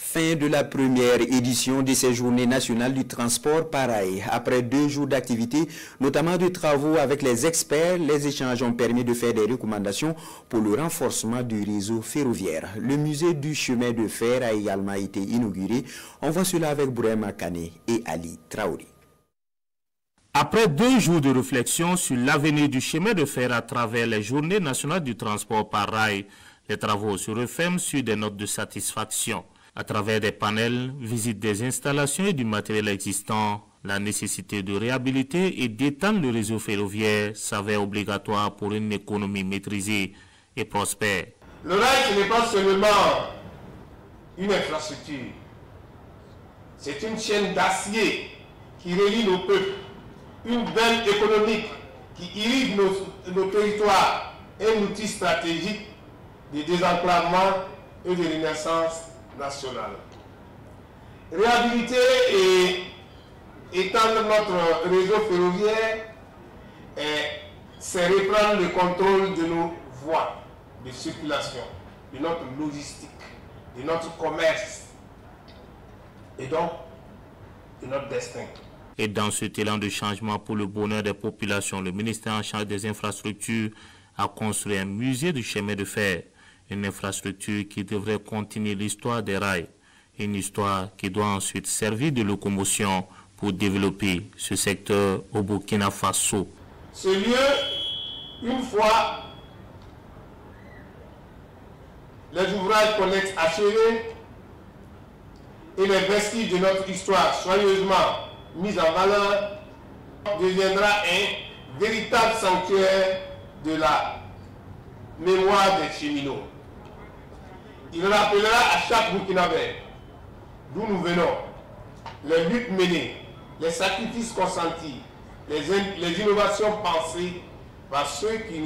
Fin de la première édition de ces journées nationales du transport par rail. Après 2 jours d'activité, notamment de travaux avec les experts, les échanges ont permis de faire des recommandations pour le renforcement du réseau ferroviaire. Le musée du chemin de fer a également été inauguré. On voit cela avec Bourema Kane et Ali Traoré. Après 2 jours de réflexion sur l'avenir du chemin de fer à travers les journées nationales du transport par rail, les travaux se referment sur des notes de satisfaction. À travers des panels, visite des installations et du matériel existant, la nécessité de réhabiliter et d'étendre le réseau ferroviaire s'avère obligatoire pour une économie maîtrisée et prospère. Le rail, ce n'est pas seulement une infrastructure, c'est une chaîne d'acier qui relie nos peuples, une veine économique qui irrigue nos territoires, un outil stratégique de désenclavement et de renaissance nationale. Réhabiliter et étendre notre réseau ferroviaire, c'est reprendre le contrôle de nos voies de circulation, de notre logistique, de notre commerce et donc de notre destin. Et dans ce élan de changement pour le bonheur des populations, le ministère en charge des infrastructures a construit un musée du chemin de fer, une infrastructure qui devrait continuer l'histoire des rails, une histoire qui doit ensuite servir de locomotion pour développer ce secteur au Burkina Faso. Ce lieu, une fois les ouvrages connexes achevés et les vestiges de notre histoire soigneusement mis en valeur, deviendra un véritable sanctuaire de la mémoire des cheminots. Il rappellera à chaque Burkinabé d'où nous venons, les luttes menées, les sacrifices consentis, les innovations pensées par ceux qui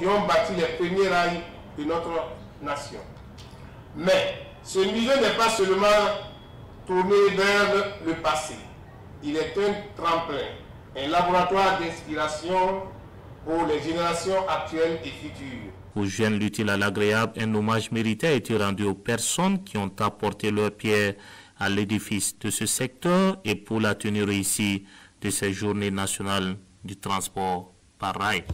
ont bâti les premiers rails de notre nation. Mais ce musée n'est pas seulement tourné vers le passé. Il est un tremplin, un laboratoire d'inspiration pour les générations actuelles et futures. Pour joindre l'utile à l'agréable, un hommage mérité a été rendu aux personnes qui ont apporté leur pierre à l'édifice de ce secteur et pour la tenue réussie de ces journées nationales du transport par rail.